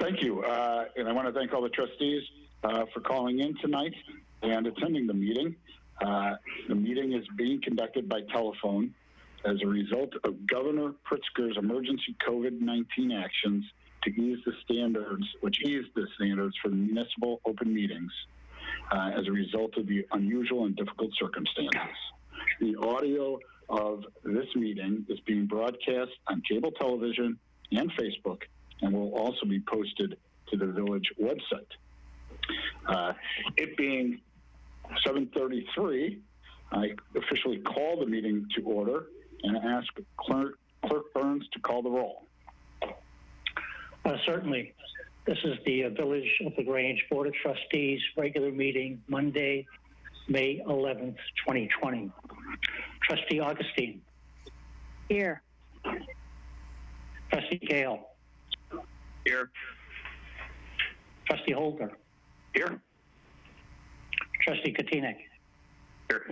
Thank you. And I want to thank all the trustees for calling in tonight and attending the meeting. The meeting is being conducted by telephone as a result of Governor Pritzker's emergency COVID-19 actions to ease the standards for municipal open meetings as a result of the unusual and difficult circumstances. The audio of this meeting is being broadcast on cable television and Facebook and will also be posted to the village website. It being 7:33, I officially call the meeting to order and ask Clerk Burns to call the roll. Certainly. This is the Village of the Grange Board of Trustees regular meeting Monday, May 11th, 2020. Trustee Augustine. Here. Trustee Gale. Here. Trustee Holder. Here. Trustee Katinek. Here.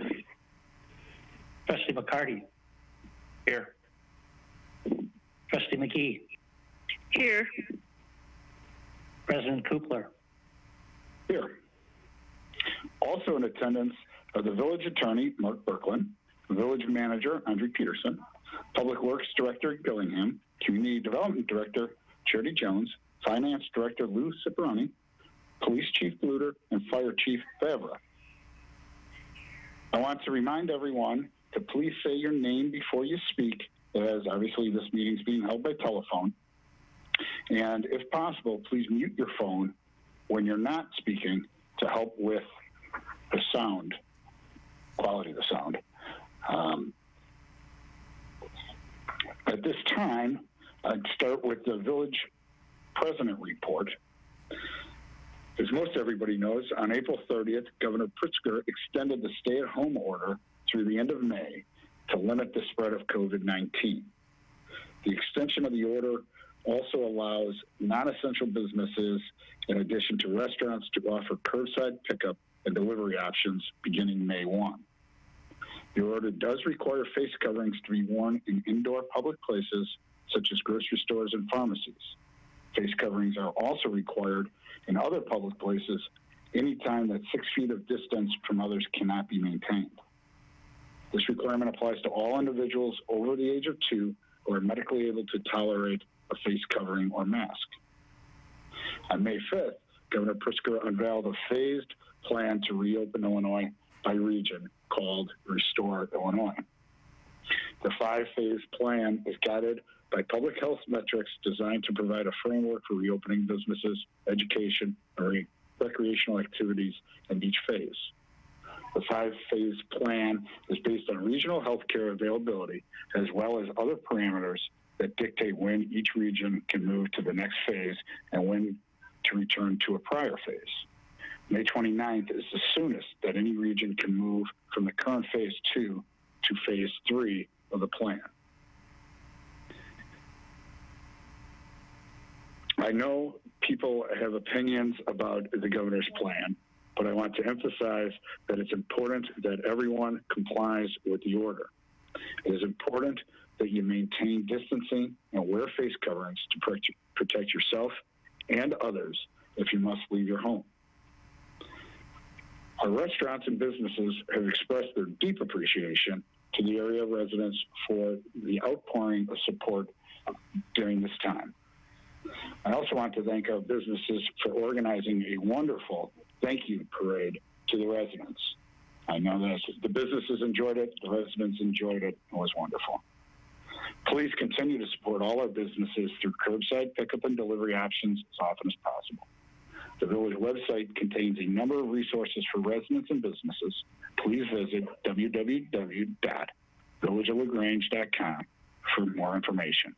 Trustee McCarty. Here. Trustee McGee. Here. President Kupler. Here. Also in attendance are the village attorney, Mark Berklin, village manager, Andre Peterson, Public Works Director, Gillingham, Community Development Director, Charity Jones, Finance Director, Lou Cipriani, Police Chief Bluter, and Fire Chief Favre. I want to remind everyone to please say your name before you speak, as obviously this meeting is being held by telephone. And if possible, please mute your phone when you're not speaking to help with the sound, quality of the sound. At this time, I'd start with the village president report. As most everybody knows, on April 30th, Governor Pritzker extended the stay-at-home order through the end of May to limit the spread of COVID-19. The extension of the order also allows non-essential businesses, in addition to restaurants, to offer curbside pickup and delivery options beginning May 1. The order does require face coverings to be worn in indoor public places, such as grocery stores and pharmacies. Face coverings are also required in other public places anytime that 6 feet of distance from others cannot be maintained. This requirement applies to all individuals over the age of 2 who are medically able to tolerate a face covering or mask. On May 5th, Governor Pritzker unveiled a phased plan to reopen Illinois by region called Restore Illinois. The 5-phase plan is guided by public health metrics designed to provide a framework for reopening businesses, education, and recreational activities in each phase. The 5-phase plan is based on regional healthcare availability as well as other parameters that dictate when each region can move to the next phase and when to return to a prior phase. May 29th is the soonest that any region can move from the current phase 2 to phase 3 of the plan. I know people have opinions about the governor's plan, but I want to emphasize that it's important that everyone complies with the order. It is important that you maintain distancing and wear face coverings to protect yourself and others if you must leave your home. Our restaurants and businesses have expressed their deep appreciation to the area residents for the outpouring of support during this time. I also want to thank our businesses for organizing a wonderful thank you parade to the residents. I know that the businesses enjoyed it, the residents enjoyed it. It was wonderful. Please continue to support all our businesses through curbside pickup and delivery options as often as possible. The village website contains a number of resources for residents and businesses. Please visit www.villageoflagrange.com for more information.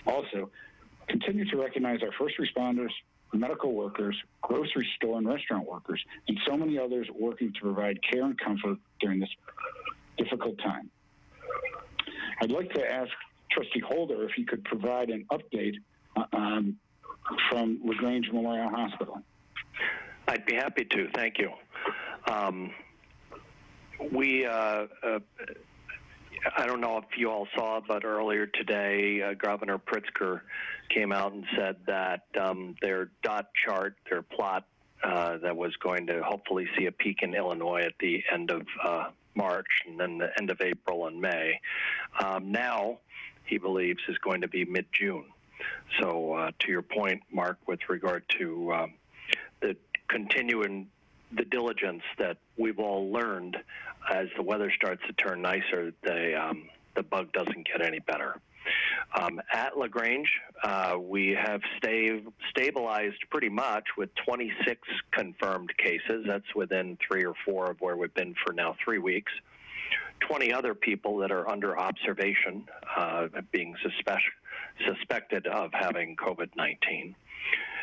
Also, continue to recognize our first responders, medical workers, grocery store and restaurant workers, and so many others working to provide care and comfort during this difficult time. I'd like to ask Trustee Holder if he could provide an update from LaGrange Memorial Hospital. I'd be happy to. Thank you. We, I don't know if you all saw, but earlier today, Governor Pritzker came out and said that their dot chart, their plot that was going to hopefully see a peak in Illinois at the end of March and then the end of April and May, now he believes is going to be mid-June. So to your point, Mark, with regard to the continuing the diligence that we've all learned as the weather starts to turn nicer, the bug doesn't get any better. At LaGrange, we have stabilized pretty much with 26 confirmed cases. That's within 3 or 4 of where we've been for now 3 weeks. 20 other people that are under observation, being suspected of having COVID-19.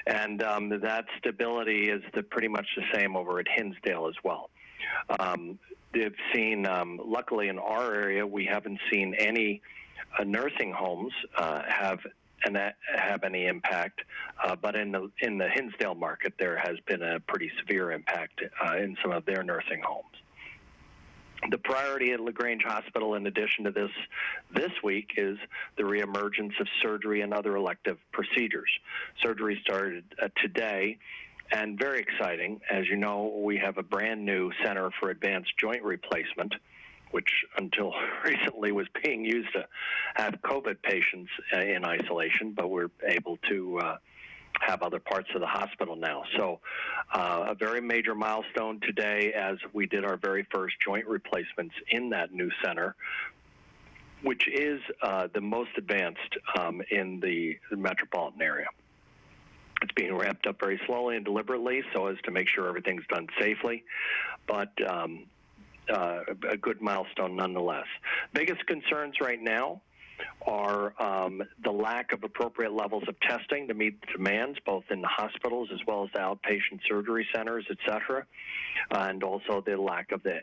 And that stability is pretty much the same over at Hinsdale as well. They've seen, luckily in our area, we haven't seen any nursing homes have any impact, but in the Hinsdale market, there has been a pretty severe impact in some of their nursing homes. The priority at LaGrange Hospital, in addition to this week, is the reemergence of surgery and other elective procedures. Surgery started today, and very exciting. As you know, we have a brand new Center for Advanced Joint Replacement, which until recently was being used to have COVID patients in isolation, but we're able to have other parts of the hospital now. So a very major milestone today as we did our very first joint replacements in that new center, which is the most advanced in the metropolitan area. It's being ramped up very slowly and deliberately so as to make sure everything's done safely, but a good milestone nonetheless. Biggest concerns right now are the lack of appropriate levels of testing to meet the demands, both in the hospitals as well as the outpatient surgery centers, et cetera, and also the lack of the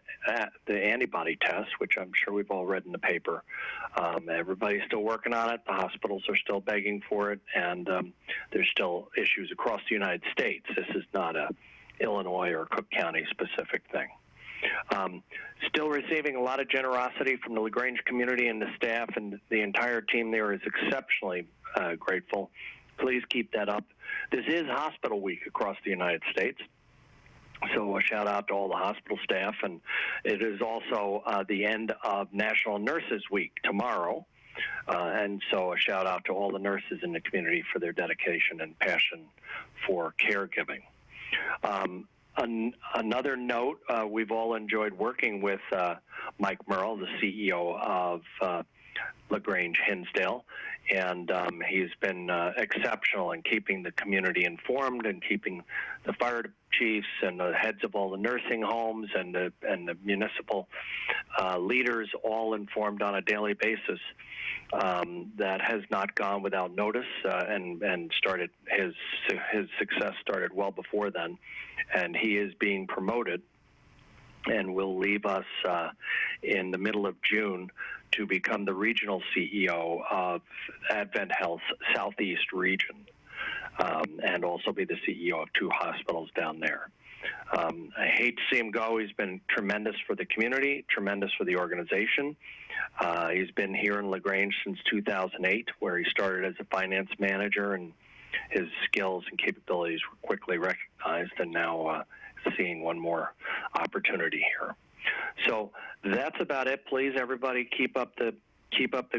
antibody test, which I'm sure we've all read in the paper. Everybody's still working on it. The hospitals are still begging for it, and there's still issues across the United States. This is not a Illinois or Cook County specific thing. Still receiving a lot of generosity from the LaGrange community, and the staff and the entire team there is exceptionally grateful. Please keep that up. This is Hospital Week across the United States, so a shout out to all the hospital staff, and it is also the end of National Nurses Week tomorrow, and so a shout out to all the nurses in the community for their dedication and passion for caregiving. Another note, we've all enjoyed working with Mike Merle, the CEO of LaGrange Hinsdale, and he's been exceptional in keeping the community informed and keeping the fire chiefs and the heads of all the nursing homes and the municipal leaders all informed on a daily basis. That has not gone without notice, and started his success started well before then, and he is being promoted and will leave us in the middle of June to become the regional CEO of Advent Health's Southeast region, and also be the CEO of 2 hospitals down there. I hate to see him go. He's been tremendous for the community, tremendous for the organization. He's been here in LaGrange since 2008, where he started as a finance manager, and his skills and capabilities were quickly recognized, and now seeing one more opportunity here. So that's about it. Please, everybody, keep up the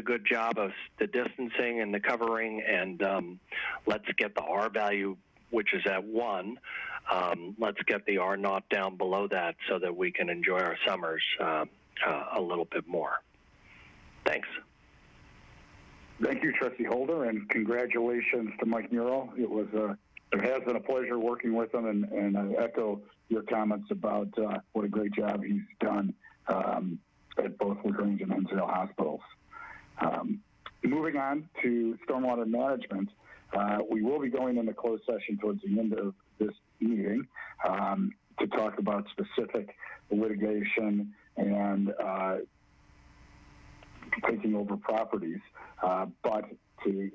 good job of the distancing and the covering, and let's get the R value, which is at 1. Let's get the R naught down below that so that we can enjoy our summers a little bit more. Thanks. Thank you, Trustee Holder, and congratulations to Mike Murrell. It has been a pleasure working with him, and I echo your comments about what a great job he's done at both LaGrange and Hinsdale hospitals. Moving on to stormwater management, we will be going into closed session towards the end of this meeting to talk about specific litigation and taking over properties. But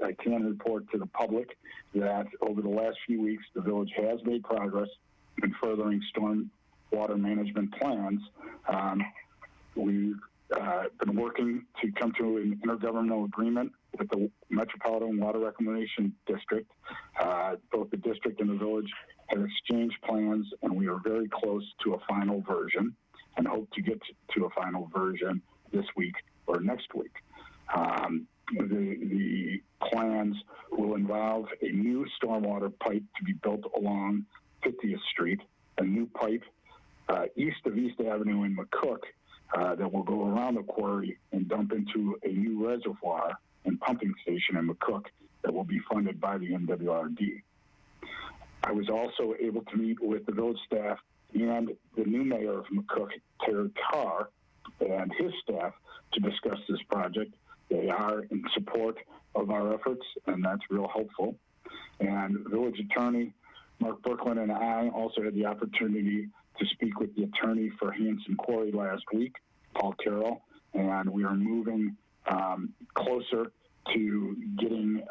I can report to the public that over the last few weeks, the village has made progress in furthering storm water management plans. We been working to come to an intergovernmental agreement with the Metropolitan Water Reclamation District. Both the district and the village have exchanged plans, and we are very close to a final version and hope to get to a final version this week or next week. The plans will involve a new stormwater pipe to be built along 50th Street, a new pipe east of East Avenue in McCook that will go around the quarry and dump into a new reservoir and pumping station in McCook that will be funded by the MWRD. I was also able to meet with the village staff and the new mayor of McCook, Terry Carr, and his staff to discuss this project. They are in support of our efforts, and that's real helpful. And village attorney Mark Berkland and I also had the opportunity to speak with the attorney for Hanson Quarry last week, Paul Carroll, and we are moving closer to getting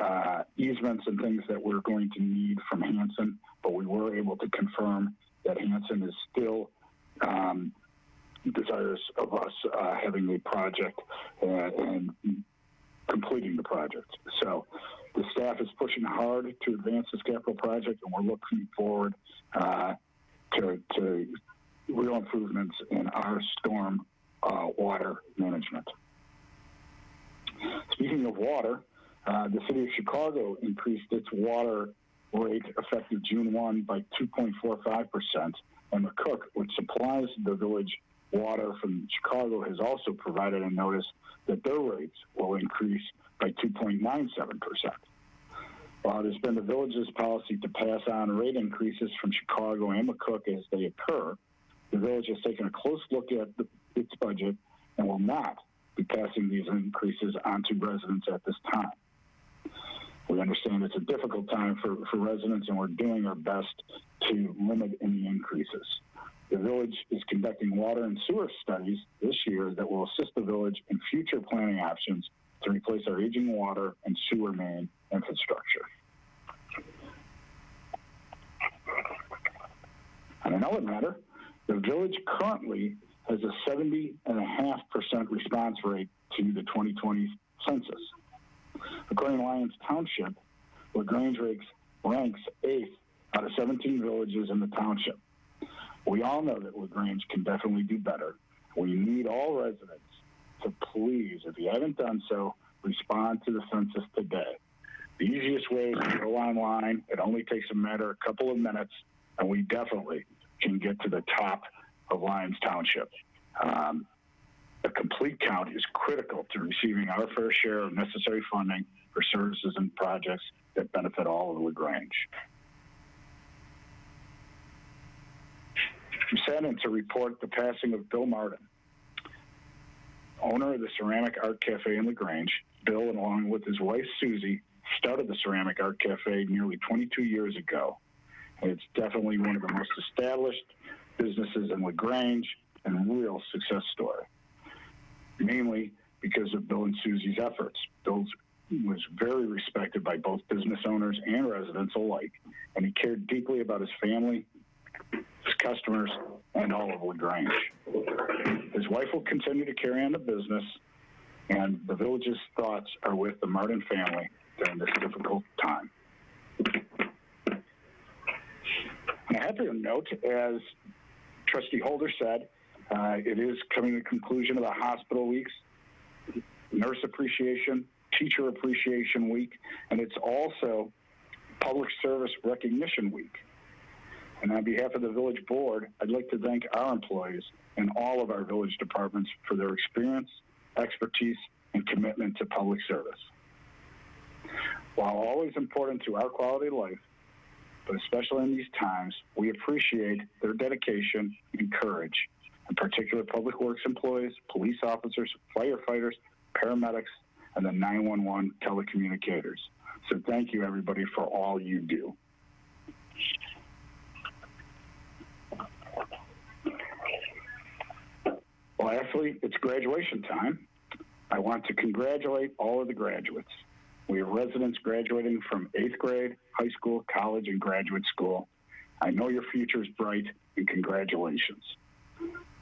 easements and things that we're going to need from Hanson, but we were able to confirm that Hanson is still desirous of us having a project and completing the project. So the staff is pushing hard to advance this capital project, and we're looking forward to real improvements in our storm water management. Speaking of water, the city of Chicago increased its water rate effective June 1 by 2.45%, and McCook, which supplies the village water from Chicago, has also provided a notice that their rates will increase by 2.97%. While it has been the village's policy to pass on rate increases from Chicago and McCook as they occur, the village has taken a close look at its budget and will not be passing these increases on to residents at this time. We understand it's a difficult time for residents, and we're doing our best to limit any increases. The village is conducting water and sewer studies this year that will assist the village in future planning options to replace our aging water and sewer main infrastructure. On another matter, the village currently has a 70.5% response rate to the 2020 census. According to Lyons Township, Grange ranks 8th out of 17 villages in the township. We all know that Grange can definitely do better. We need all residents to please, if you haven't done so, respond to the census today. The easiest way is to go online. It only takes a matter of a couple of minutes, and we definitely can get to the top of Lyons Township. A complete count is critical to receiving our fair share of necessary funding for services and projects that benefit all of LaGrange. I'm saddened to report the passing of Bill Martin, owner of the Ceramic Art Cafe in LaGrange. Bill, along with his wife Susie, started the Ceramic Art Cafe nearly 22 years ago. And it's definitely one of the most established businesses in LaGrange and a real success story, mainly because of Bill and Susie's efforts. Bill was very respected by both business owners and residents alike, and he cared deeply about his family, his customers, and all of LaGrange. His wife will continue to carry on the business, and the village's thoughts are with the Martin family during this difficult time. On a happier note, as Trustee Holder said, it is coming to the conclusion of the hospital weeks, Nurse Appreciation, Teacher Appreciation Week, and it's also Public Service Recognition Week. And on behalf of the village board, I'd like to thank our employees and all of our village departments for their experience, expertise, and commitment to public service. While always important to our quality of life, but especially in these times, we appreciate their dedication and courage, in particular public works employees, police officers, firefighters, paramedics, and the 911 telecommunicators. So thank you, everybody, for all you do. Lastly, it's graduation time. I want to congratulate all of the graduates. We have residents graduating from 8th grade, high school, college, and graduate school. I know your future is bright, and congratulations.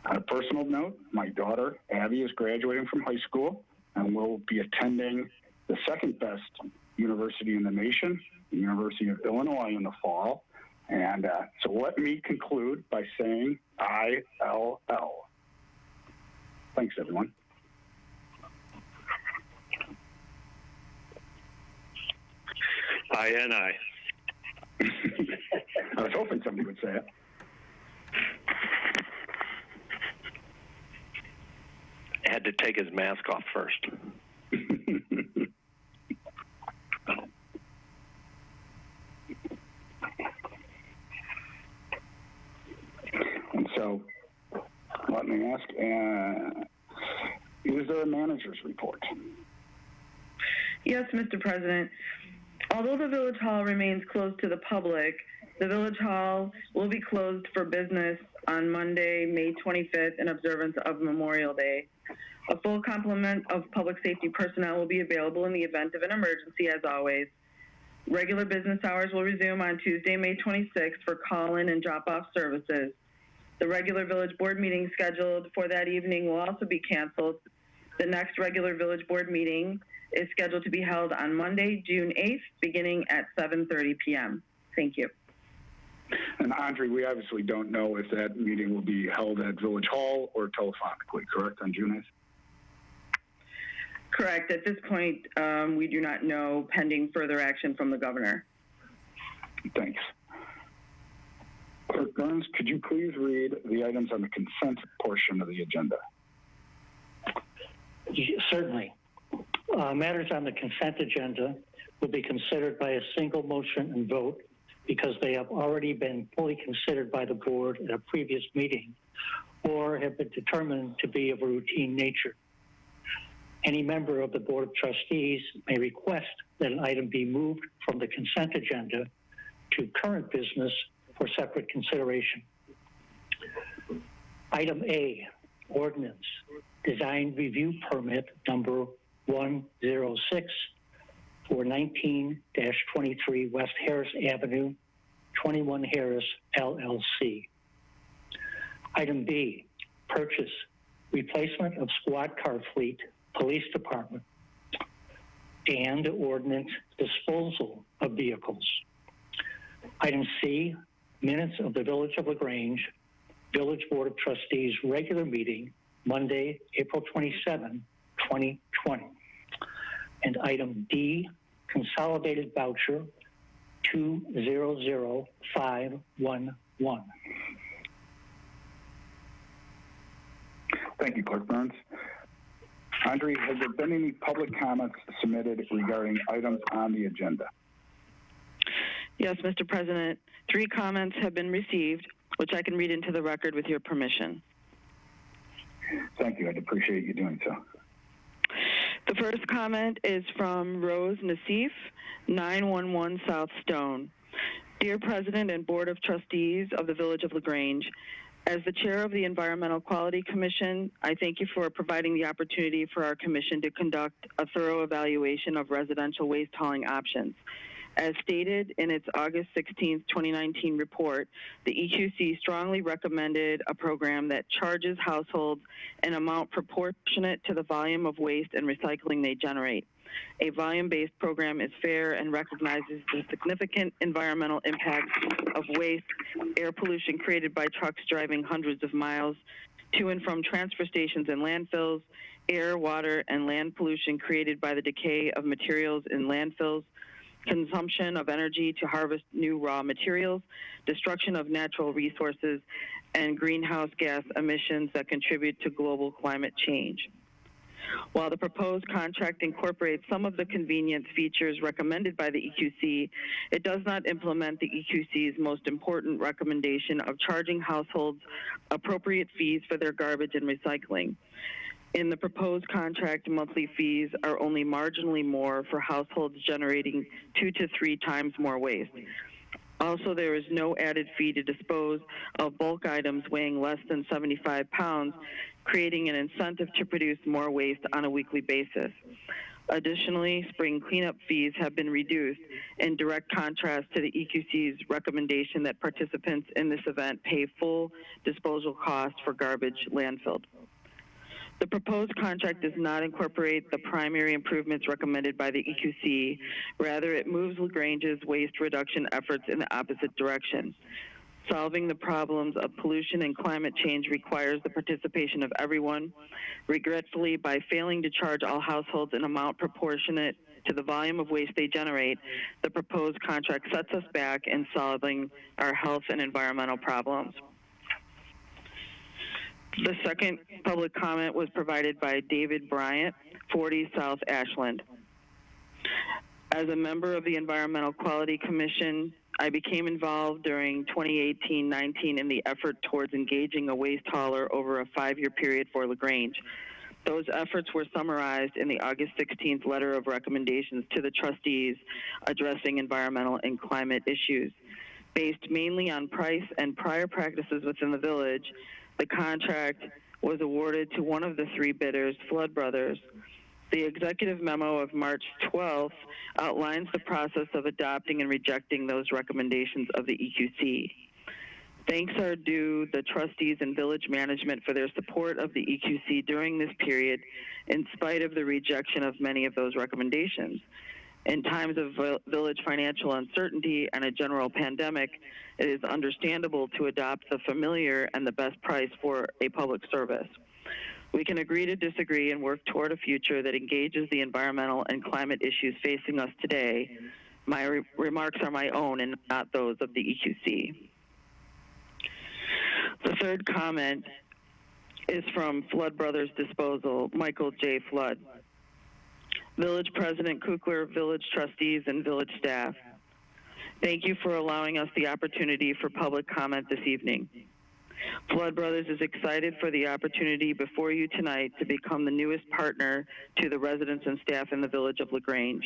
On a personal note, my daughter, Abby, is graduating from high school and will be attending the second best university in the nation, the University of Illinois, in the fall. And so let me conclude by saying ILL. Thanks, everyone. INI. I was hoping somebody would say it. Had to take his mask off first. And so, let me ask, is there a manager's report? Yes, Mr. President. Although the Village Hall remains closed to the public, the Village Hall will be closed for business on Monday, May 25th, in observance of Memorial Day. A full complement of public safety personnel will be available in the event of an emergency, as always. Regular business hours will resume on Tuesday, May 26th for call-in and drop-off services. The regular Village Board meeting scheduled for that evening will also be canceled. The next regular Village Board meeting is scheduled to be held on Monday, June 8th, beginning at 7:30 p.m. Thank you. And Andre, we obviously don't know if that meeting will be held at Village Hall or telephonically, correct, on June 8th? Correct. At this point, we do not know, pending further action from the governor. Thanks. Clerk Burns, could you please read the items on the consent portion of the agenda? Certainly. Matters on the consent agenda will be considered by a single motion and vote because they have already been fully considered by the board at a previous meeting or have been determined to be of a routine nature. Any member of the Board of Trustees may request that an item be moved from the consent agenda to current business for separate consideration. Item A, ordinance, design review permit number 106 for 19-23 West Harris Avenue, 21 Harris, LLC. Item B, purchase, replacement of squad car fleet, police department, and ordinance disposal of vehicles. Item C, minutes of the Village of LaGrange Village Board of Trustees regular meeting, Monday, April 27, 2020. And item D, consolidated voucher 200511. Thank you, Clerk Burns. Andre, has there been any public comments submitted regarding items on the agenda? Yes, Mr. President. 3 comments have been received, which I can read into the record with your permission. Thank you. I'd appreciate you doing so. The first comment is from Rose Nassif, 911 South Stone. Dear President and Board of Trustees of the Village of LaGrange, as the chair of the Environmental Quality Commission, I thank you for providing the opportunity for our commission to conduct a thorough evaluation of residential waste hauling options. As stated in its August 16, 2019 report, the EQC strongly recommended a program that charges households an amount proportionate to the volume of waste and recycling they generate. A volume-based program is fair and recognizes the significant environmental impacts of waste, air pollution created by trucks driving hundreds of miles to and from transfer stations and landfills, air, water, and land pollution created by the decay of materials in landfills, consumption of energy to harvest new raw materials, destruction of natural resources, and greenhouse gas emissions that contribute to global climate change. While the proposed contract incorporates some of the convenience features recommended by the EQC, it does not implement the EQC's most important recommendation of charging households appropriate fees for their garbage and recycling. In the proposed contract, monthly fees are only marginally more for households generating 2 to 3 times more waste. Also, there is no added fee to dispose of bulk items weighing less than 75 pounds, creating an incentive to produce more waste on a weekly basis. Additionally, spring cleanup fees have been reduced in direct contrast to the EQC's recommendation that participants in this event pay full disposal costs for garbage landfilled. The proposed contract does not incorporate the primary improvements recommended by the EQC. Rather, it moves LaGrange's waste reduction efforts in the opposite direction. Solving the problems of pollution and climate change requires the participation of everyone. Regretfully, by failing to charge all households an amount proportionate to the volume of waste they generate, the proposed contract sets us back in solving our health and environmental problems. The second public comment was provided by David Bryant, 40 South Ashland. As a member of the Environmental Quality Commission, I became involved during 2018-19 in the effort towards engaging a waste hauler over a 5-year period for LaGrange. Those efforts were summarized in the August 16th letter of recommendations to the trustees addressing environmental and climate issues. Based mainly on price and prior practices within the village, the contract was awarded to one of the 3 bidders, Flood Brothers. The executive memo of March 12th outlines the process of adopting and rejecting those recommendations of the EQC. Thanks are due the trustees and village management for their support of the EQC during this period, in spite of the rejection of many of those recommendations. In times of village financial uncertainty and a general pandemic, it is understandable to adopt the familiar and the best price for a public service. We can agree to disagree and work toward a future that engages the environmental and climate issues facing us today. My remarks are my own and not those of the EQC. The third comment is from Flood Brothers Disposal, Michael J. Flood. Village President Kukler, village trustees, and village staff, thank you for allowing us the opportunity for public comment this evening. Flood Brothers is excited for the opportunity before you tonight to become the newest partner to the residents and staff in the village of LaGrange.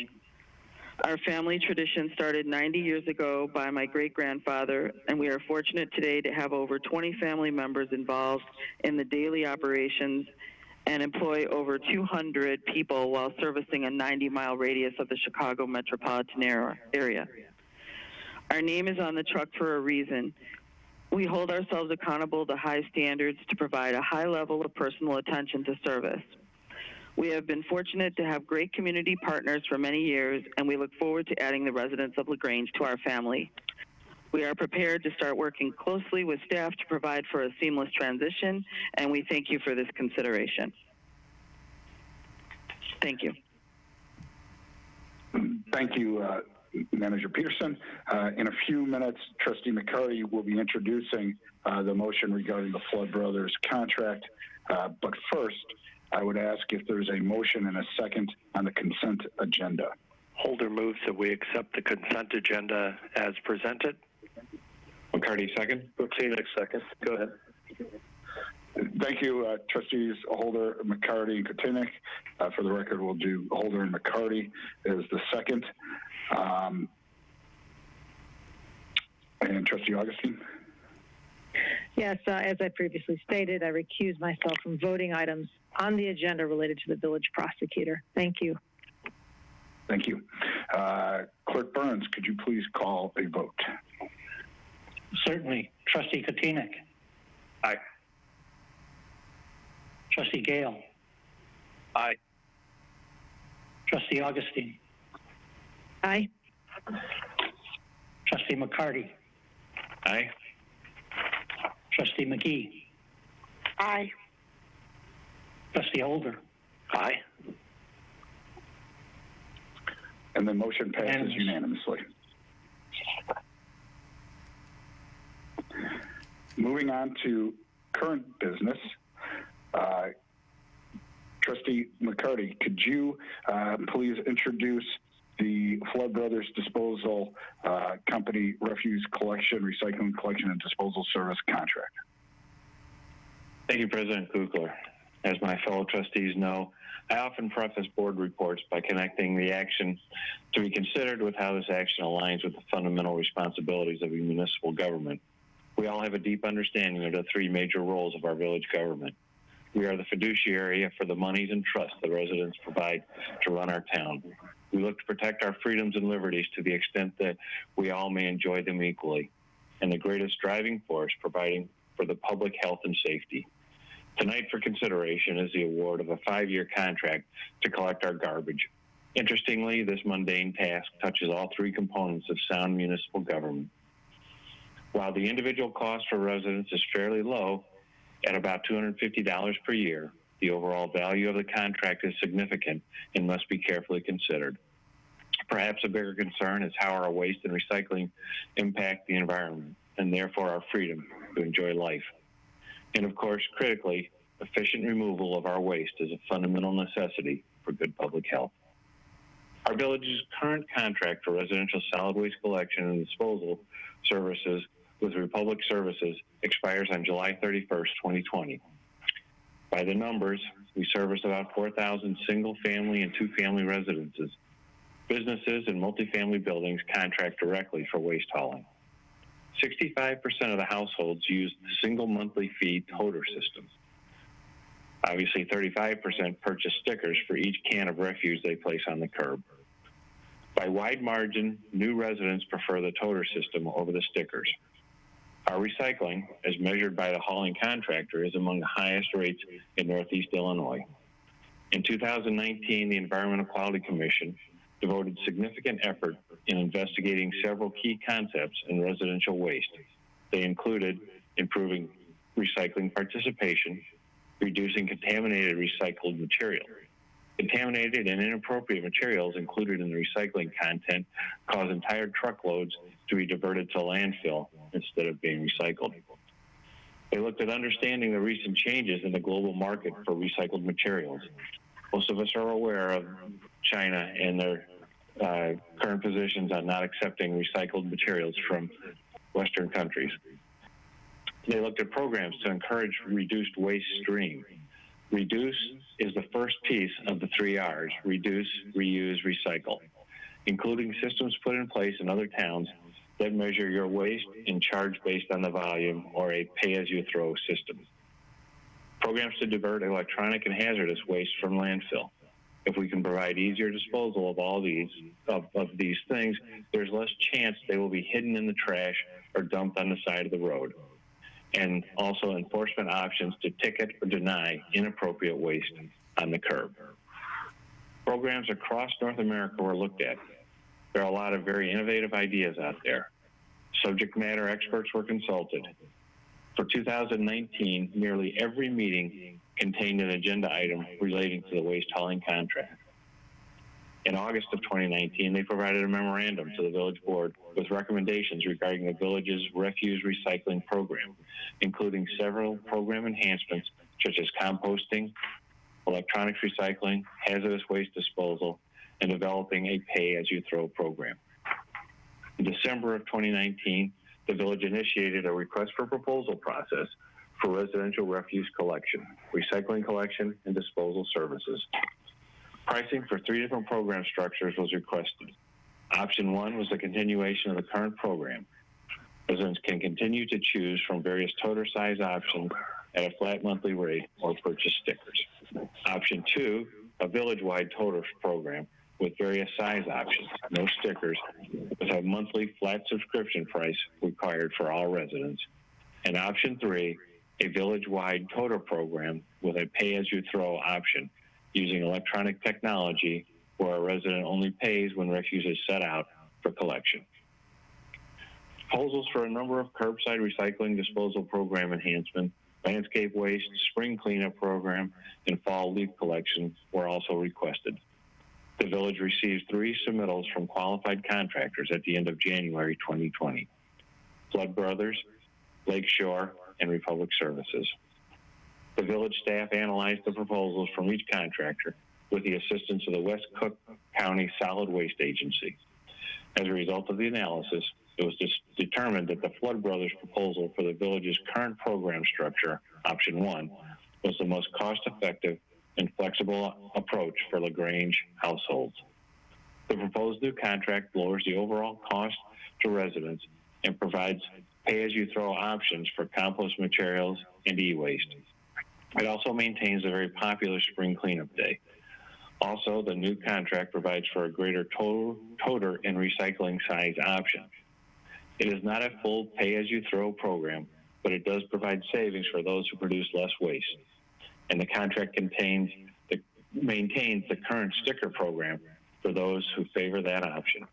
Our family tradition started 90 years ago by my great-grandfather, and we are fortunate today to have over 20 family members involved in the daily operations and employ over 200 people while servicing a 90-mile radius of the Chicago metropolitan area. Our name is on the truck for a reason. We hold ourselves accountable to high standards to provide a high level of personal attention to service. We have been fortunate to have great community partners for many years, and we look forward to adding the residents of LaGrange to our family. We are prepared to start working closely with staff to provide for a seamless transition, and we thank you for this consideration. Thank you. Thank you, Manager Peterson. In a few minutes, Trustee McCarty will be introducing the motion regarding the Flood Brothers contract. But first, I would ask if there's a motion and a second on the consent agenda. Holder moves that we accept the consent agenda as presented. McCarty, second. Phoenix, second. Go ahead. Thank you, Trustees Holder, McCarty, and Kotinik. For the record, we'll do Holder and McCarty as the second. And Trustee Augustine? Yes, as I previously stated, I recuse myself from voting items on the agenda related to the village prosecutor. Thank you. Thank you. Clerk Burns, could you please call a vote? Certainly. Trustee Kotinik. Aye. Trustee Gale. Aye. Trustee Augustine. Aye. Trustee McCarty. Aye. Trustee McGee. Aye. Trustee Holder. Aye. And the motion passes unanimously. Moving on to current business, Trustee McCarty, could you please introduce the Flood Brothers Disposal Company Refuse Collection, Recycling Collection, and Disposal Service contract? Thank you, President Kukler. As my fellow trustees know, I often preface board reports by connecting the action to be considered with how this action aligns with the fundamental responsibilities of a municipal government. We all have a deep understanding of the 3 major roles of our village government. We We are the fiduciary for the monies and trusts the residents provide to run our town. We look to protect our freedoms and liberties to the extent that we all may enjoy them equally, and the greatest driving force providing for the public health and safety. Tonight for consideration is the award of a 5-year contract to collect our garbage. Interestingly, this mundane task touches all 3 components of sound municipal government. While the individual cost for residents is fairly low, at about $250 per year, the overall value of the contract is significant and must be carefully considered. Perhaps a bigger concern is how our waste and recycling impact the environment and therefore our freedom to enjoy life. And of course, critically, efficient removal of our waste is a fundamental necessity for good public health. Our village's current contract for residential solid waste collection and disposal services with Republic Services expires on July 31st, 2020. By the numbers, we service about 4,000 single-family and two-family residences. Businesses and multifamily buildings contract directly for waste hauling. 65% of the households use the single monthly fee toter systems. Obviously, 35% purchase stickers for each can of refuse they place on the curb. By wide margin, new residents prefer the toter system over the stickers. Our recycling, as measured by the hauling contractor, is among the highest rates in Northeast Illinois. In 2019, the Environmental Quality Commission devoted significant effort in investigating several key concepts in residential waste. They included improving recycling participation, reducing contaminated recycled material. Contaminated and inappropriate materials included in the recycling content cause entire truckloads to be diverted to landfill instead of being recycled. They looked at understanding the recent changes in the global market for recycled materials. Most of us are aware of China and their current positions on not accepting recycled materials from Western countries. They looked at programs to encourage reduced waste stream. Reduce is the first piece of the 3 R's: reduce, reuse, recycle, including systems put in place in other towns that measure your waste and charge based on the volume, or a pay-as-you-throw system. Programs to divert electronic and hazardous waste from landfill. If we can provide easier disposal of all these things, there's less chance they will be hidden in the trash or dumped on the side of the road. And also enforcement options to ticket or deny inappropriate waste on the curb. Programs across North America were looked at. There are a lot of very innovative ideas out there. Subject matter experts were consulted. For 2019, nearly every meeting contained an agenda item relating to the waste hauling contract. In August of 2019, they provided a memorandum to the village board with recommendations regarding the village's refuse recycling program, including several program enhancements such as composting, electronics recycling, hazardous waste disposal, and developing a pay-as-you-throw program. In December of 2019, the village initiated a request for proposal process for residential refuse collection, recycling collection, and disposal services. Pricing for 3 different program structures was requested. Option 1 was the continuation of the current program. Residents can continue to choose from various toter size options at a flat monthly rate or purchase stickers. Option 2, a village-wide toter program with various size options, no stickers, with a monthly flat subscription price required for all residents. And Option 3, a village-wide toter program with a pay-as-you-throw option using electronic technology where a resident only pays when refuse is set out for collection. Proposals for a number of curbside recycling disposal program enhancement, landscape waste, spring cleanup program, and fall leaf collection were also requested. The village received 3 submittals from qualified contractors at the end of January 2020. Flood Brothers, Lakeshore, and Republic Services. The village staff analyzed the proposals from each contractor with the assistance of the West Cook County Solid Waste Agency. As a result of the analysis, it was determined that the Flood Brothers proposal for the village's current program structure, Option 1, was the most cost-effective and flexible approach for Grange households. The proposed new contract lowers the overall cost to residents and provides pay-as-you-throw options for compost materials and e-waste. It also maintains a very popular spring cleanup day. Also, the new contract provides for a greater toter and recycling size option. It is not a full pay-as-you-throw program, but it does provide savings for those who produce less waste. And the contract maintains the current sticker program for those who favor that option.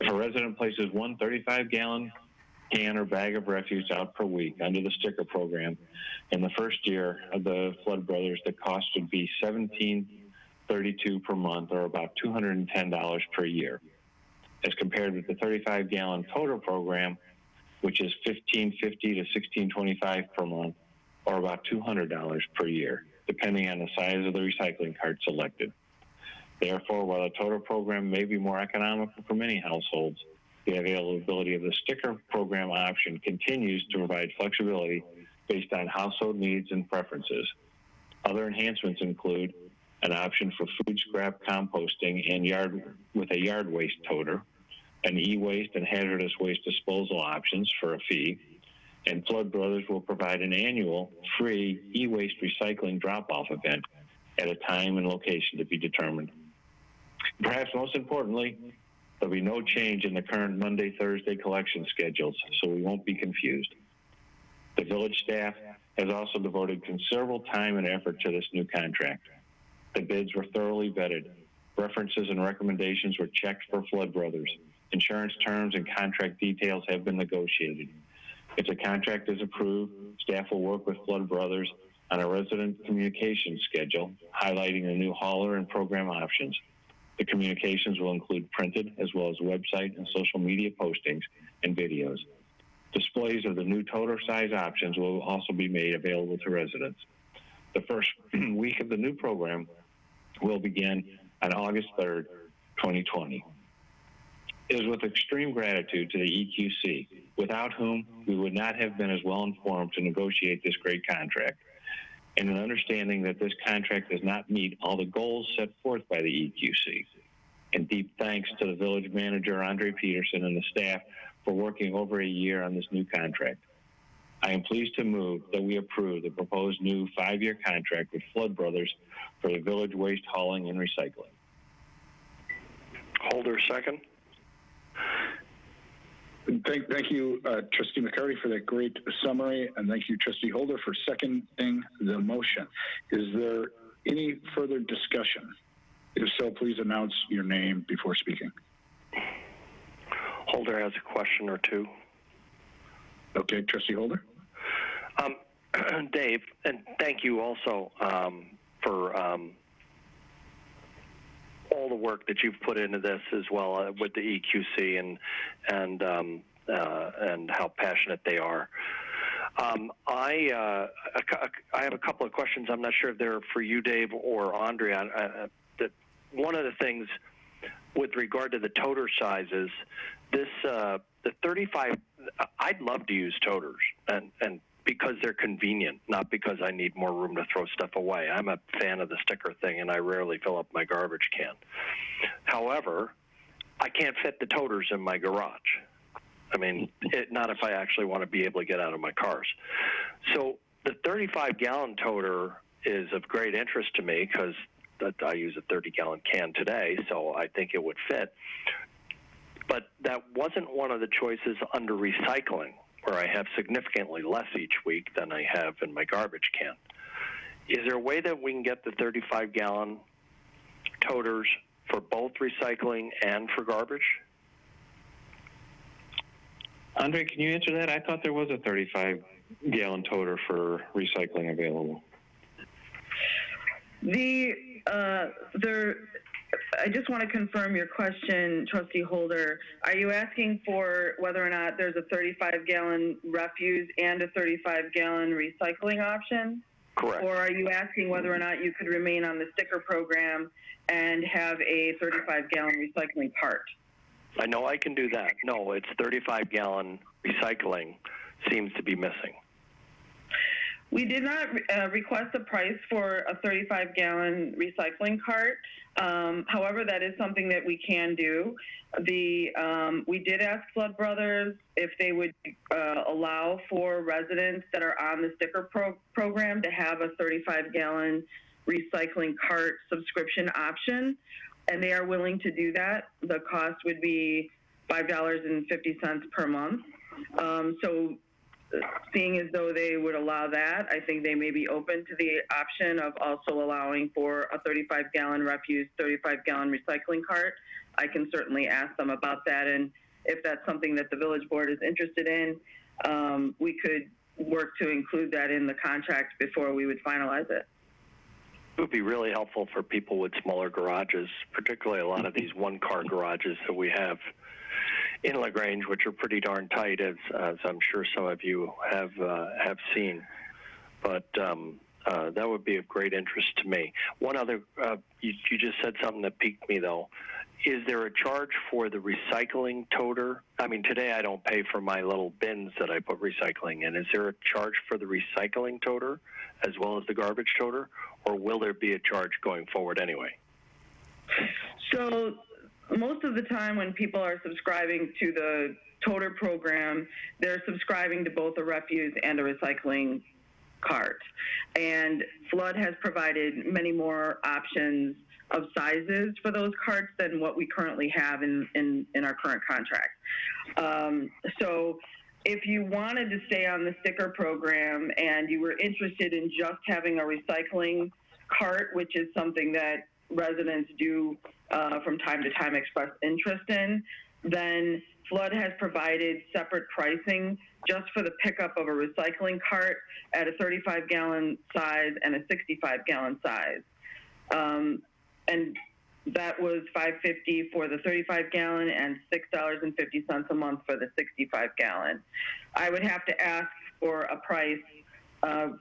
If a resident places one 35-gallon can or bag of refuse out per week under the sticker program, in the first year of the Flood Brothers, the cost would be $17.32 per month, or about $210 per year, as compared with the 35-gallon toter program, which is $15.50 to $16.25 per month, or about $200 per year, depending on the size of the recycling cart selected. Therefore, while the toter program may be more economical for many households, the availability of the sticker program option continues to provide flexibility based on household needs and preferences. Other enhancements include an option for food scrap composting and with a yard waste toter, an e-waste and hazardous waste disposal options for a fee, and Flood Brothers will provide an annual free e-waste recycling drop-off event at a time and location to be determined. Perhaps most importantly, there'll be no change in the current Monday-Thursday collection schedules, so we won't be confused. The village staff has also devoted considerable time and effort to this new contract. The bids were thoroughly vetted. References and recommendations were checked for Flood Brothers. Insurance terms and contract details have been negotiated. If the contract is approved, staff will work with Flood Brothers on a resident communication schedule, highlighting the new hauler and program options. The communications will include printed as well as website and social media postings and videos. Displays of the new toter size options will also be made available to residents. The first week of the new program will begin on August 3rd, 2020. It is with extreme gratitude to the EQC, without whom we would not have been as well informed to negotiate this great contract, and an understanding that this contract does not meet all the goals set forth by the EQC. And deep thanks to the village manager, Andre Peterson, and the staff for working over a year on this new contract. I am pleased to move that we approve the proposed new 5-year contract with Flood Brothers for the village waste hauling and recycling. Holder, second. Thank you, Trustee McCarty, for that great summary, and thank you, Trustee Holder, for seconding the motion. Is there any further discussion? If so, please announce your name before speaking. Holder has a question or two. Okay, Trustee Holder. Dave, and thank you also for all the work that you've put into this, as well with the EQC and how passionate they are. I have a couple of questions. I'm not sure if they're for you, Dave, or Andrea. One of the things with regard to the toter sizes, the 35. I'd love to use toters, and because they're convenient, not because I need more room to throw stuff away. I'm a fan of the sticker thing, and I rarely fill up my garbage can. However, I can't fit the toters in my garage. I mean, not if I actually want to be able to get out of my cars. So the 35-gallon toter is of great interest to me because I use a 30-gallon can today, so I think it would fit. But that wasn't one of the choices under recycling, where I have significantly less each week than I have in my garbage can. Is there a way that we can get the 35-gallon toters for both recycling and for garbage? Andre, can you answer that? I thought there was a 35-gallon toter for recycling available. I just want to confirm your question, Trustee Holder. Are you asking for whether or not there's a 35-gallon refuse and a 35-gallon recycling option? Correct. Or are you asking whether or not you could remain on the sticker program and have a 35-gallon recycling part? I know I can do that. No, it's 35-gallon recycling seems to be missing. We did not request a price for a 35-gallon recycling cart. However, that is something that we can do. We did ask Flood Brothers if they would allow for residents that are on the sticker program to have a 35-gallon recycling cart subscription option, and they are willing to do that. The cost would be $5.50 per month. So seeing as though they would allow that, I think they may be open to the option of also allowing for a 35-gallon refuse, 35-gallon recycling cart. I can certainly ask them about that, and if that's something that the village board is interested in, we could work to include that in the contract before we would finalize it. It would be really helpful for people with smaller garages, particularly a lot of these one-car garages that we have in LaGrange, which are pretty darn tight, as I'm sure some of you have seen. But that would be of great interest to me. One other, you just said something that piqued me, though. Is there a charge for the recycling toter? I mean, today I don't pay for my little bins that I put recycling in. Is there a charge for the recycling toter as well as the garbage toter, or will there be a charge going forward anyway? So most of the time when people are subscribing to the toter program, they're subscribing to both a refuse and a recycling cart. And Flood has provided many more options of sizes for those carts than what we currently have in our current contract. So if you wanted to stay on the sticker program and you were interested in just having a recycling cart, which is something that residents do from time to time express interest in, then Flood has provided separate pricing just for the pickup of a recycling cart at a 35-gallon size and a 65-gallon size. And that was $5.50 for the 35-gallon and $6.50 a month for the 65-gallon. I would have to ask for a price,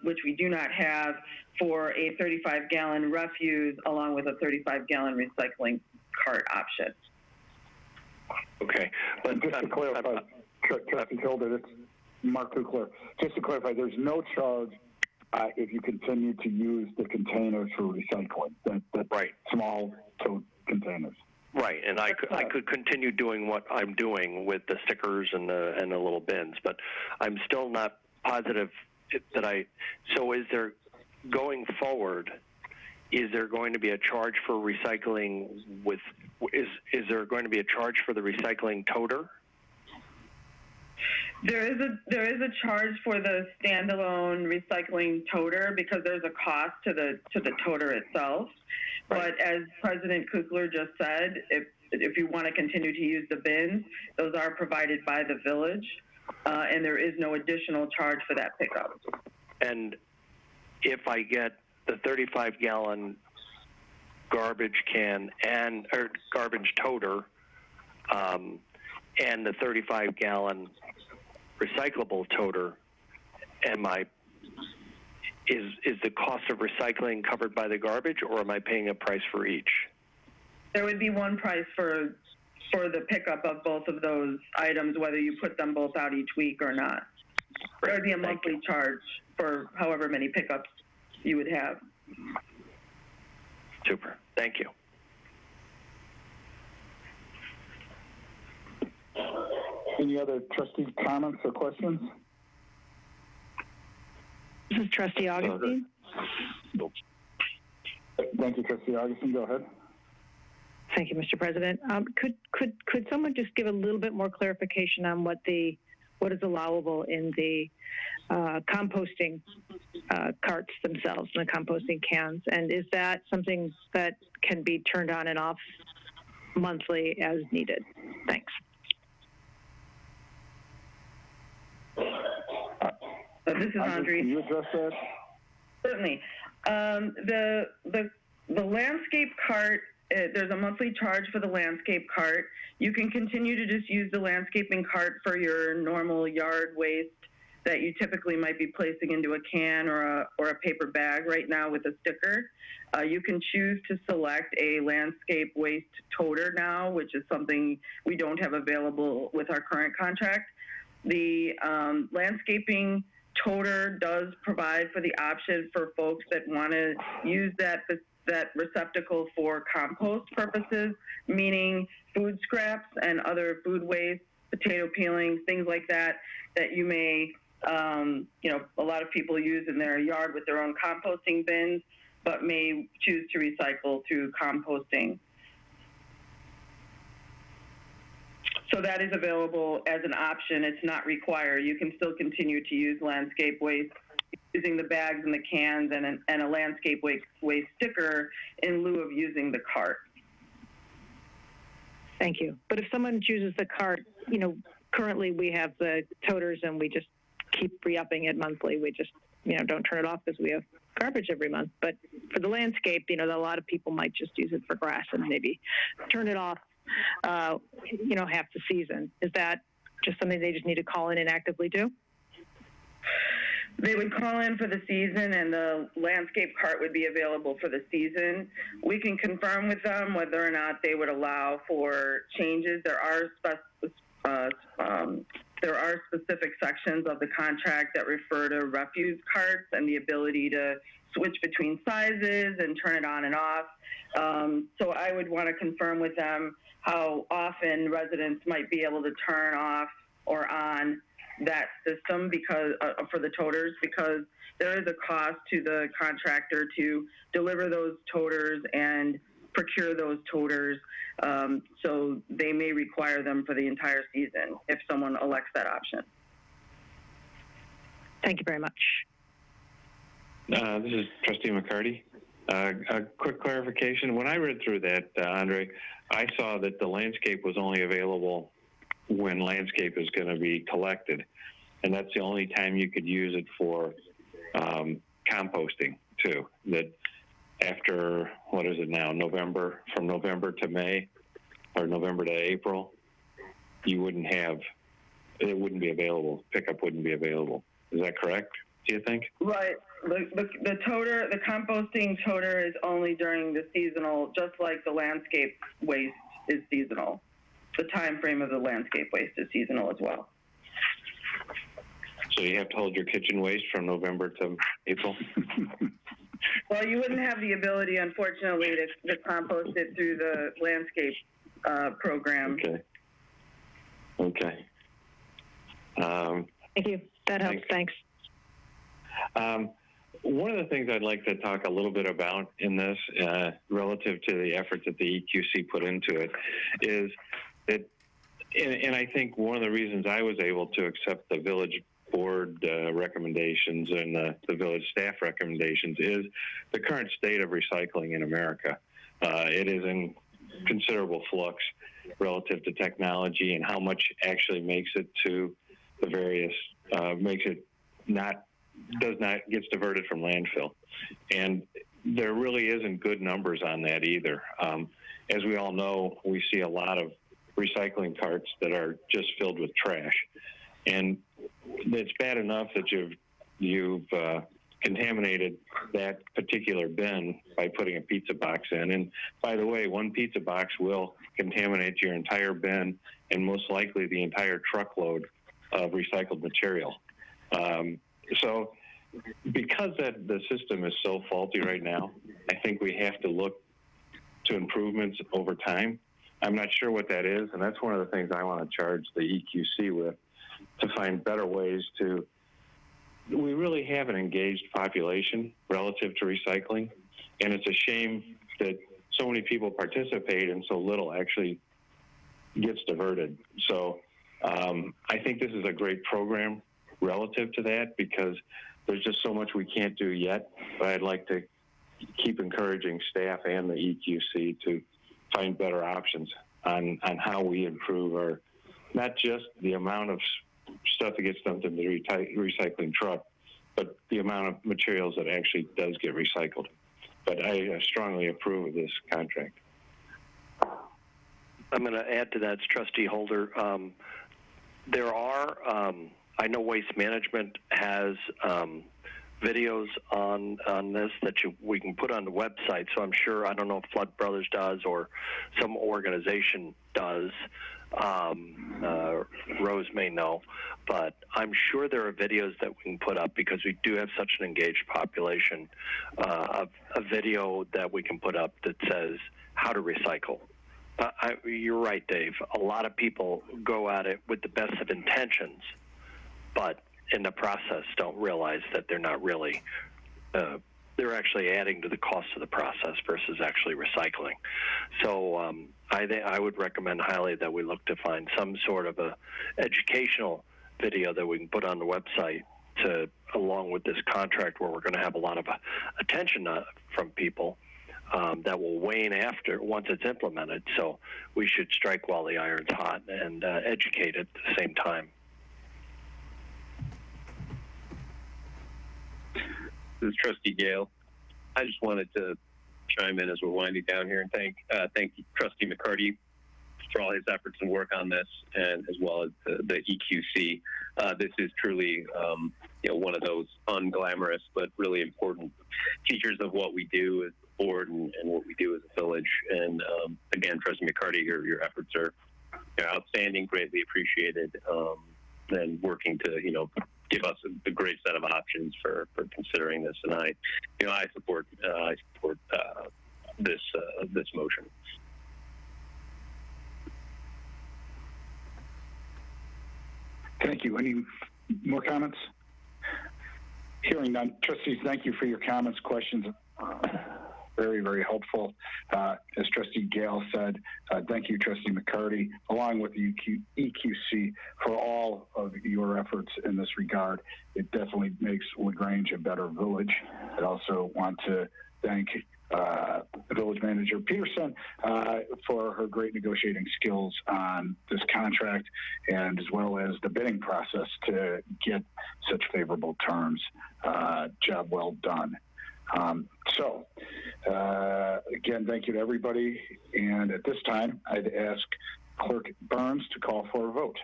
which we do not have, for a 35-gallon refuse along with a 35-gallon recycling cart option. Okay. But just to clarify, Trustee Hilder, it's Mark Kukler. Just to clarify, there's no charge if you continue to use the containers for recycling, the right. Small tote containers. Right, and I could continue doing what I'm doing with the stickers and the little bins, but I'm still not positive that so is there, going forward, is there going to be a charge for recycling is there going to be a charge for the recycling toter? There is a charge for the standalone recycling toter because there's a cost to the toter itself. Right. But as President Kukler just said, if you want to continue to use the bins, those are provided by the village, and there is no additional charge for that pickup. And if I get the 35-gallon garbage can or garbage toter and the 35-gallon recyclable toter, is the cost of recycling covered by the garbage, or am I paying a price for each? There would be one price for the pickup of both of those items, whether you put them both out each week or not. There would be a monthly charge for however many pickups you would have. Super. Thank you. Any other trustee comments or questions? This is Trustee Augustine. Thank you, Trustee Augustine. Go ahead. Thank you, Mr. President. Could someone just give a little bit more clarification on what is allowable in the composting carts themselves, and the composting cans, and is that something that can be turned on and off monthly as needed? Thanks. This is Andrea. Can you address that? Certainly. The landscape cart, there's a monthly charge for the landscape cart. You can continue to just use the landscaping cart for your normal yard waste that you typically might be placing into a can or a paper bag right now with a sticker. You can choose to select a landscape waste toter now, which is something we don't have available with our current contract. The landscaping toter does provide for the option for folks that want to use that receptacle for compost purposes, meaning food scraps and other food waste, potato peelings, things like that, that you may, a lot of people use in their yard with their own composting bins, but may choose to recycle through composting. So that is available as an option. It's not required. You can still continue to use landscape waste using the bags and the cans and a landscape waste sticker in lieu of using the cart. Thank you. But if someone chooses the cart, currently we have the toters and we just keep re-upping it monthly. We just, don't turn it off because we have garbage every month. But for the landscape, a lot of people might just use it for grass and maybe turn it off, half the season. Is that just something they just need to call in and actively do? They would call in for the season, and the landscape cart would be available for the season. We can confirm with them whether or not they would allow for changes. There are specific sections of the contract that refer to refuse carts and the ability to switch between sizes and turn it on and off. So I would want to confirm with them how often residents might be able to turn off or on that system because for the toters, because there is a cost to the contractor to deliver those toters and procure those toters. So they may require them for the entire season if someone elects that option. Thank you very much. This is Trustee McCarty. A quick clarification. When I read through that, Andre, I saw that the landscape was only available when landscape is going to be collected, and that's the only time you could use it for composting too. That after, what is it now, from November to May or November to April, it wouldn't be available. Pickup wouldn't be available. Is that correct, do you think? Right. The toter, the composting toter is only during the seasonal, just like the landscape waste is seasonal. The time frame of the landscape waste is seasonal as well. So you have to hold your kitchen waste from November to April? Well, you wouldn't have the ability, unfortunately, to compost it through the landscape program. Okay. Thank you. That helps. Thanks. One of the things I'd like to talk a little bit about in this, relative to the effort that the EQC put into it, is that, and I think one of the reasons I was able to accept the village board recommendations and the village staff recommendations is the current state of recycling in America. It is in considerable flux relative to technology and how much actually makes it to the various, gets diverted from landfill. And there really isn't good numbers on that either. As we all know, we see a lot of recycling carts that are just filled with trash. And it's bad enough that you've contaminated that particular bin by putting a pizza box in. And by the way, one pizza box will contaminate your entire bin and most likely the entire truckload of recycled material. So because the system is so faulty right now, I think we have to look to improvements over time. I'm not sure what that is, and that's one of the things I want to charge the EQC with, to find better ways to. We really have an engaged population relative to recycling, and it's a shame that so many people participate and so little actually gets diverted. So I think this is a great program relative to that, because there's just so much we can't do yet, but I'd like to keep encouraging staff and the EQC to find better options on how we improve our, not just the amount of stuff that gets dumped in the recycling truck, but the amount of materials that actually does get recycled. But I strongly approve of this contract. I'm going to add to that, Trustee Holder. There are, I know Waste Management has videos on this that we can put on the website. So I'm sure, I don't know if Flood Brothers does or some organization does. Rose may know, but I'm sure there are videos that we can put up because we do have such an engaged population. A video that we can put up that says how to recycle. You're right, Dave. A lot of people go at it with the best of intentions, but in the process don't realize that they're not really, they're actually adding to the cost of the process versus actually recycling. So I would recommend highly that we look to find some sort of a educational video that we can put on the website to, along with this contract where we're going to have a lot of attention from people that will wane after once it's implemented. So we should strike while the iron's hot and educate at the same time. This is Trustee Gale. I just wanted to chime in as we're winding down here and thank Trustee McCarty for all his efforts and work on this, and as well as the EQC. This is truly, one of those unglamorous but really important features of what we do as a board and what we do as a village. And again, Trustee McCarty, your efforts are outstanding, greatly appreciated, and working to give us a great set of options for considering this. And I support this motion. Thank you. Any more comments? Hearing none. Trustees, thank you for your comments, questions. Very, very helpful. As Trustee Gale said, thank you, Trustee McCarty, along with the EQC, for all of your efforts in this regard. It definitely makes LaGrange a better village. I also want to thank Village Manager Peterson for her great negotiating skills on this contract, and as well as the bidding process to get such favorable terms. Job well done. Again, thank you to everybody. And at this time, I'd ask Clerk Burns to call for a vote.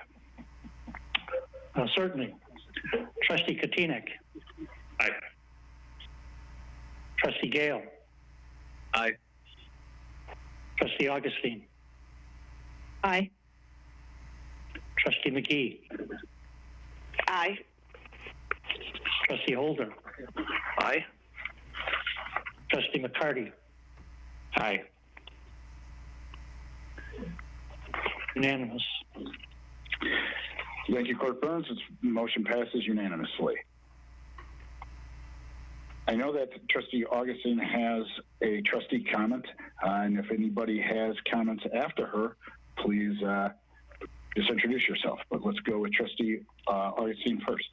Certainly. Trustee Kotinek. Aye. Trustee Gale. Aye. Trustee Augustine. Aye. Trustee McGee. Aye. Trustee Holder. Aye. Trustee McCarty. Aye. Unanimous. Thank you, Clerk Burns. The motion passes unanimously. I know that Trustee Augustine has a trustee comment, and if anybody has comments after her, please just introduce yourself. But let's go with Trustee Augustine first.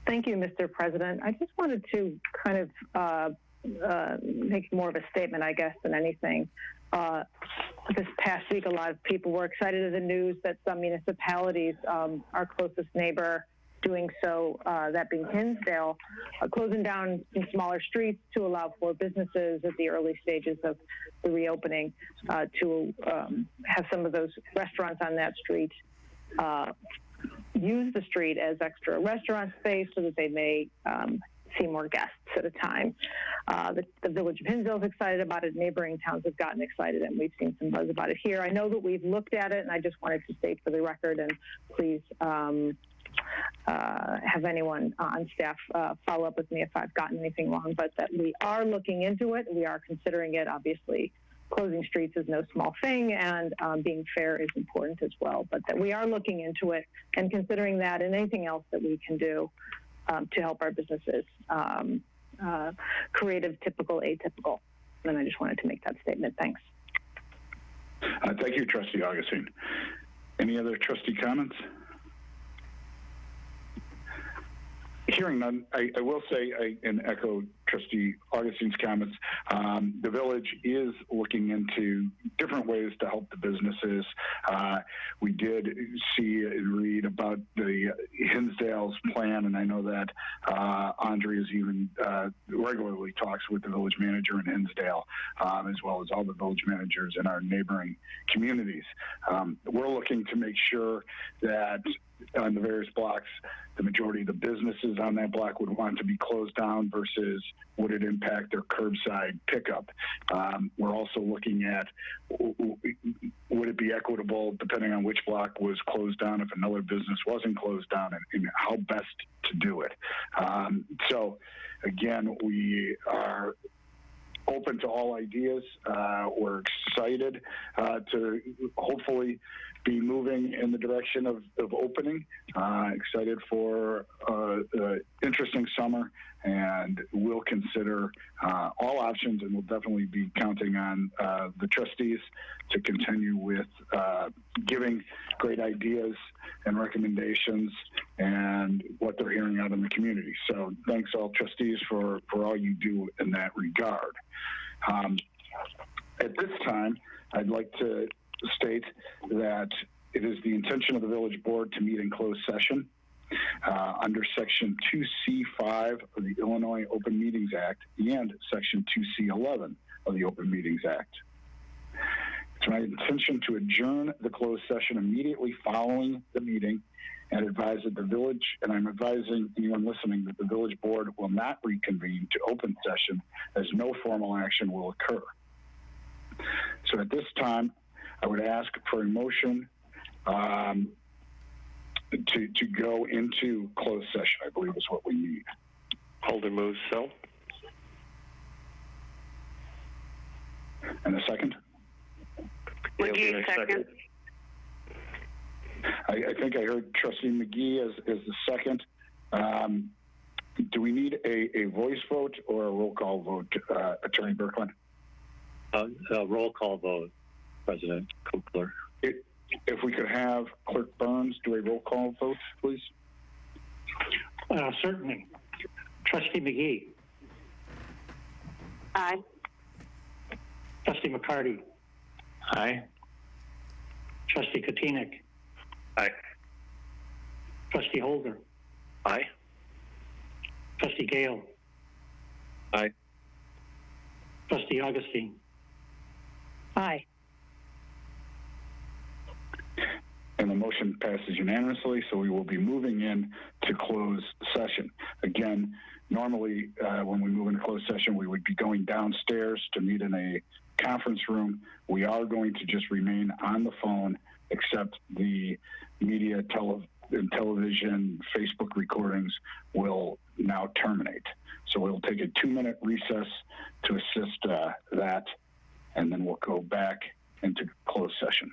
Thank you, Mr. President. I just wanted to kind of make more of a statement, I guess, than anything. This past week, a lot of people were excited at the news that some municipalities, our closest neighbor doing so, that being Hinsdale, closing down some smaller streets to allow for businesses at the early stages of the reopening to have some of those restaurants on that street use the street as extra restaurant space so that they may see more guests at a time. The village of Hinsdale is excited about it. Neighboring towns have gotten excited, and we've seen some buzz about it here. I know that we've looked at it, and I just wanted to state for the record, and please have anyone on staff follow up with me if I've gotten anything wrong, but that we are looking into it. We are considering it. Obviously, closing streets is no small thing, and being fair is important as well, but that we are looking into it and considering that and anything else that we can do to help our businesses, creative, typical, atypical. And I just wanted to make that statement. Thanks. Thank you, Trustee Augustine. Any other trustee comments? Hearing none, I will say and echo Trustee Augustine's comments. The village is looking into different ways to help the businesses. We did see and read about the Hinsdale's plan, and I know that Andrea's even regularly talks with the village manager in Hinsdale, as well as all the village managers in our neighboring communities. We're looking to make sure that on the various blocks, the majority of the businesses on that block would want to be closed down versus would it impact their curbside pickup. We're also looking at would it be equitable depending on which block was closed down if another business wasn't closed down, and how best to do it. So again, we are open to all ideas. We're excited to hopefully be moving in the direction of opening. Excited for interesting summer, and we'll consider all options, and we'll definitely be counting on the trustees to continue with giving great ideas and recommendations and what they're hearing out in the community. So thanks all trustees for all you do in that regard. At this time, I'd like to state that it is the intention of the village board to meet in closed session under Section 2C5 of the Illinois Open Meetings Act and Section 2C11 of the Open Meetings Act. It's my intention to adjourn the closed session immediately following the meeting and advise that the village, and I'm advising anyone listening that the village board will not reconvene to open session as no formal action will occur. So at this time, I would ask for a motion to go into closed session, I believe is what we need. Holder moves so. And a second? McGee, second. I think I heard Trustee McGee as the second. Do we need a voice vote or a roll call vote, Attorney Birkeland? A roll call vote, President Kukler. If we could have Clerk Burns do a roll call vote, please. Certainly. Trustee McGee. Aye. Trustee McCarty. Aye. Trustee Kotinik. Aye. Trustee Holder. Aye. Trustee Gale. Aye. Trustee Augustine. Aye. And the motion passes unanimously, so we will be moving in to closed session. Again, normally when we move into closed session, we would be going downstairs to meet in a conference room. We are going to just remain on the phone, except the media, television, Facebook recordings will now terminate. So we'll take a 2-minute recess to assist that, and then we'll go back into closed session.